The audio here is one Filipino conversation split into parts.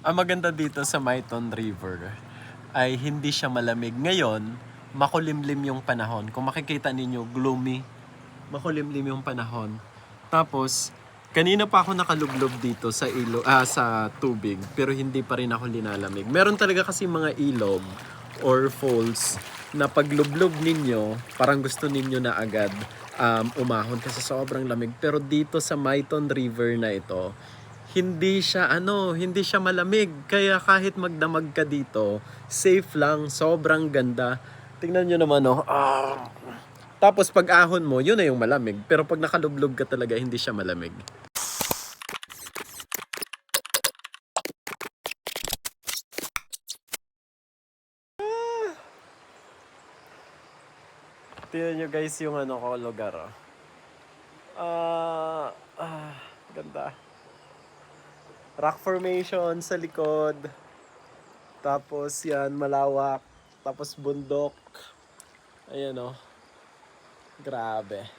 Ang maganda dito sa Maiton River ay hindi siya malamig. Ngayon, makulimlim yung panahon. Kung makikita ninyo, gloomy, makulimlim yung panahon. Tapos, kanina pa ako nakalublob dito sa sa tubig, pero hindi pa rin ako linalamig. Meron talaga kasi mga ilog or falls na paglublob ninyo, parang gusto ninyo na agad umahon kasi sobrang lamig. Pero dito sa Maiton River na ito, hindi siya malamig. Kaya kahit magdamag ka dito, safe lang, sobrang ganda. Tingnan nyo naman, oh. Tapos pag ahon mo, yun na yung malamig. Pero pag nakalublog ka talaga, hindi siya malamig. Tingnan nyo guys yung lugar. Oh. Ganda. Rock formation sa likod. Tapos yan, malawak. Tapos bundok. Ayan oh. Grabe.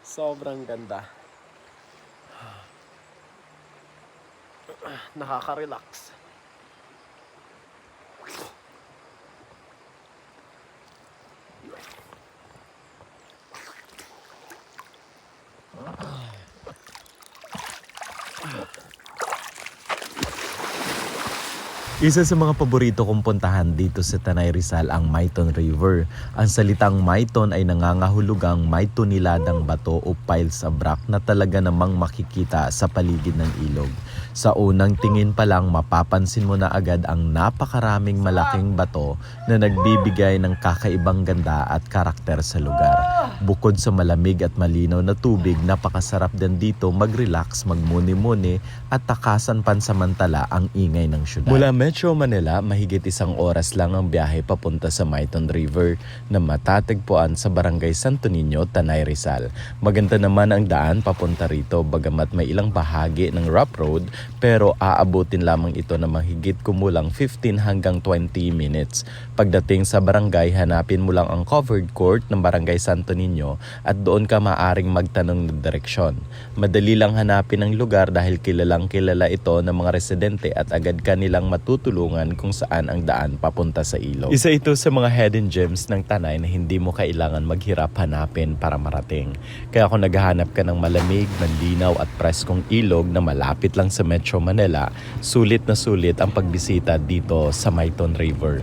Sobrang ganda. Nakaka-relax. Isa sa mga paborito kong puntahan dito sa Tanay Rizal ang Maiton River. Ang salitang Maiton ay nangangahulugang may tuniladang bato o piles of rock na talaga namang makikita sa paligid ng ilog. Sa unang tingin pa lang mapapansin mo na agad ang napakaraming malaking bato na nagbibigay ng kakaibang ganda at karakter sa lugar. Bukod sa malamig at malinaw na tubig, napakasarap din dito mag-relax, magmuni-muni at takasan pansamantala ang ingay ng syudad. Mula Metro Manila, mahigit 1 oras lang ang biyahe papunta sa Maiton River na matatagpuan sa Barangay Santo Niño, Tanay Rizal. Maganda naman ang daan papunta rito bagamat may ilang bahagi ng rough road pero aabutin lamang ito na mahigit kumulang 15 hanggang 20 minutes. Pagdating sa barangay, hanapin mo lang ang covered court ng Barangay Santo Niño at doon ka maaring magtanong ng direksyon. Madali lang hanapin ang lugar dahil kilalang kilala ito ng mga residente at agad kanilang matutulungan kung saan ang daan papunta sa ilog. Isa ito sa mga hidden gems ng Tanay na hindi mo kailangan maghirap hanapin para marating. Kaya kung naghahanap ka ng malamig, malinaw at preskong ilog na malapit lang sa Metro Manila, sulit na sulit ang pagbisita dito sa Maiton River.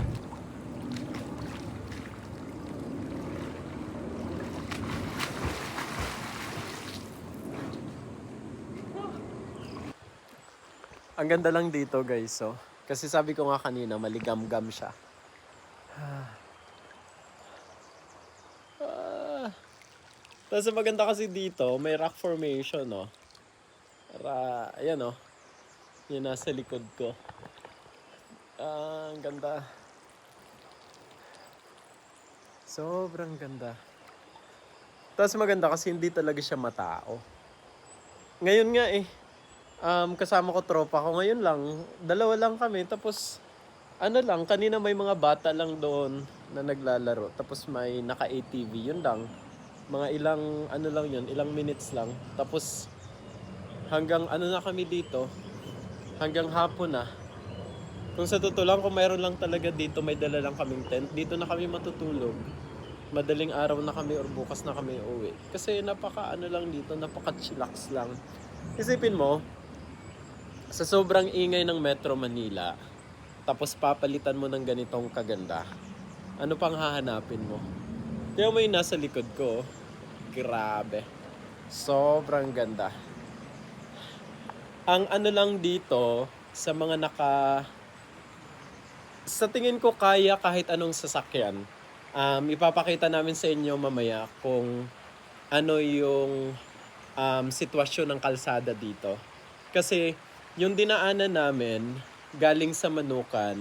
Ang ganda lang dito guys, oh. Kasi sabi ko nga kanina, maligam-gam siya. Tapos maganda kasi dito, may rock formation, oh. Ayan, oh. Yun nasa likod ko. Ang ganda. Sobrang ganda. Tapos maganda kasi hindi talaga siya matao. Ngayon nga eh, kasama ko tropa ko ngayon lang, 2 lang kami, tapos kanina may mga bata lang doon na naglalaro, tapos may naka-ATV, yun lang. Mga ilang minutes lang. Tapos hanggang na kami dito, hanggang hapon na. Kung sa totoo lang, kung mayroon lang talaga dito, may dala lang kaming tent, dito na kami matutulog. Madaling araw na kami or bukas na kami uwi. Kasi lang dito, napaka-chillax lang. Isipin mo, sa sobrang ingay ng Metro Manila, tapos papalitan mo ng ganitong kaganda, ano pang hahanapin mo? Tingnan mo yung nasa likod ko. Grabe. Sobrang ganda. Ang lang dito, sa mga sa tingin ko kaya kahit anong sasakyan. Ipapakita namin sa inyo mamaya kung ano yung sitwasyon ng kalsada dito. Kasi yung dinaanan namin galing sa Manukan,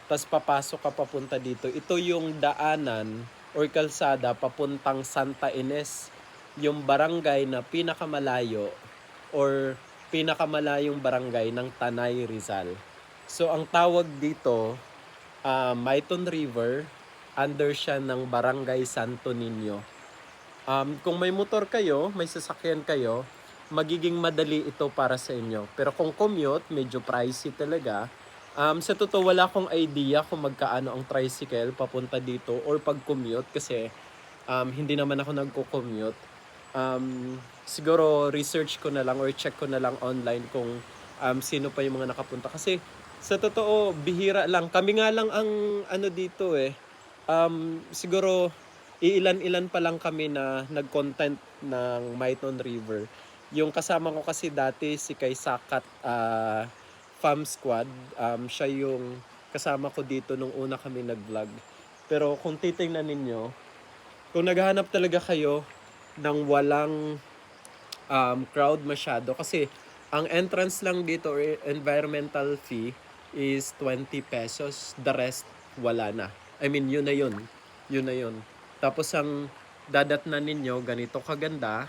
tas papasok ka papunta dito, ito yung daanan or kalsada papuntang Santa Ines, yung barangay na pinakamalayo or pinakamalayong barangay ng Tanay Rizal. So ang tawag dito, Maiton River, under siya ng Barangay Santo Niño. Kung may motor kayo, may sasakyan kayo, magiging madali ito para sa inyo. Pero kung commute, medyo pricey talaga. Sa totoo, wala akong idea kung magkaano ang tricycle papunta dito or pag commute kasi hindi naman ako nagko-commute. Siguro research ko na lang or check ko na lang online kung sino pa yung mga nakapunta. Kasi sa totoo, bihira lang. Kami nga lang ang ano dito eh. Siguro iilan-ilan pa lang kami na nag-content ng Maiton River. Yung kasama ko kasi dati si Kay Sakat Fam Squad. Siya yung kasama ko dito nung una kami nag-vlog. Pero kung titingnan ninyo, kung naghahanap talaga kayo ng walang crowd masyado, kasi ang entrance lang dito or environmental fee is 20 pesos. The rest, wala na. I mean, yun na yun. Yun na yun. Tapos ang dadatnan ninyo, ganito kaganda,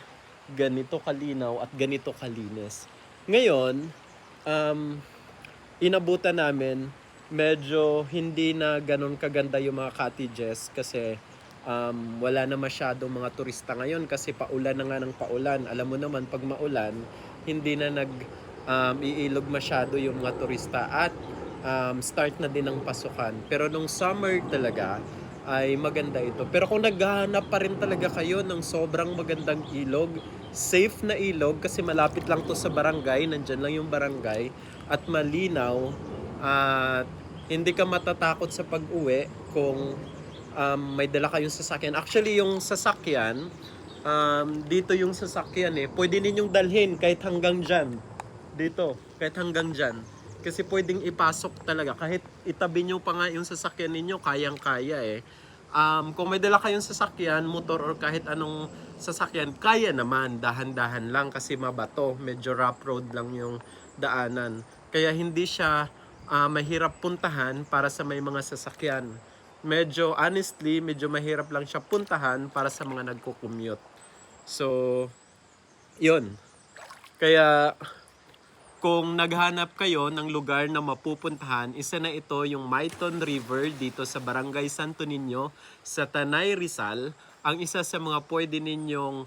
ganito kalinaw, at ganito kalinis. Ngayon, inabutan namin, medyo hindi na ganun kaganda yung mga cottages kasi wala na masyadong mga turista ngayon kasi paulan na nga ng paulan. Alam mo naman, pag maulan, hindi na iilog masyado yung mga turista at start na din ang pasukan. Pero nung summer talaga ay maganda ito. Pero kung naghahanap pa rin talaga kayo ng sobrang magandang ilog, safe na ilog kasi malapit lang to sa barangay, nandyan lang yung barangay at malinaw at hindi ka matatakot sa pag-uwi kung may dala kayong sasakyan. Actually, yung sasakyan, dito yung sasakyan pwede ninyong dalhin kahit hanggang dyan. Dito, kahit hanggang dyan. Kasi pwedeng ipasok talaga. Kahit itabi nyo pa nga yung sasakyan ninyo, kayang-kaya Kung may dala kayong sasakyan, motor or kahit anong sasakyan, kaya naman, dahan-dahan lang kasi mabato. Medyo rough road lang yung daanan. Kaya hindi siya mahirap puntahan para sa may mga sasakyan. Honestly, medyo mahirap lang siya puntahan para sa mga nagko-commute. So, yun. Kaya, kung naghanap kayo ng lugar na mapupuntahan, isa na ito yung Maiton River dito sa Barangay Santo Niño sa Tanay, Rizal. Ang isa sa mga pwede ninyong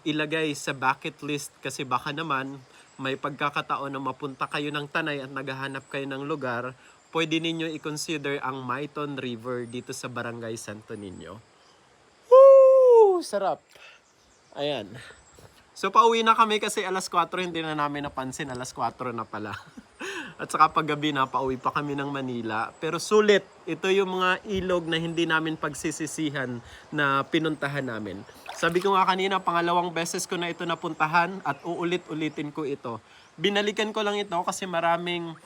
ilagay sa bucket list kasi baka naman may pagkakataon na mapunta kayo ng Tanay at naghahanap kayo ng lugar, pwede ninyo i-consider ang Maiton River dito sa Barangay Santo Niño. Woo! Sarap! Ayan. So pauwi na kami kasi alas 4, hindi na namin napansin, alas 4 na pala. At saka paggabi na, pauwi pa kami ng Manila. Pero sulit, ito yung mga ilog na hindi namin pagsisisihan na pinuntahan namin. Sabi ko nga kanina, pangalawang beses ko na ito napuntahan at uulit-ulitin ko ito. Binalikan ko lang ito kasi maraming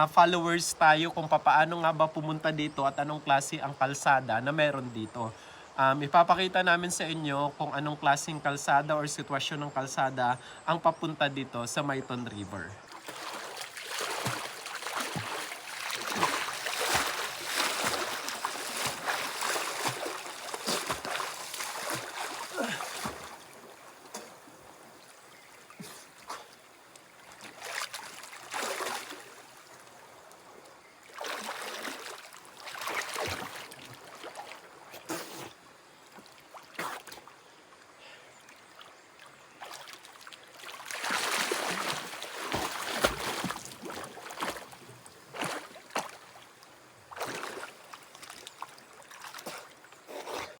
followers tayo kung papaano nga ba pumunta dito at anong klase ang kalsada na meron dito. Ipapakita namin sa inyo kung anong klaseng kalsada or sitwasyon ng kalsada ang papunta dito sa Maiton River.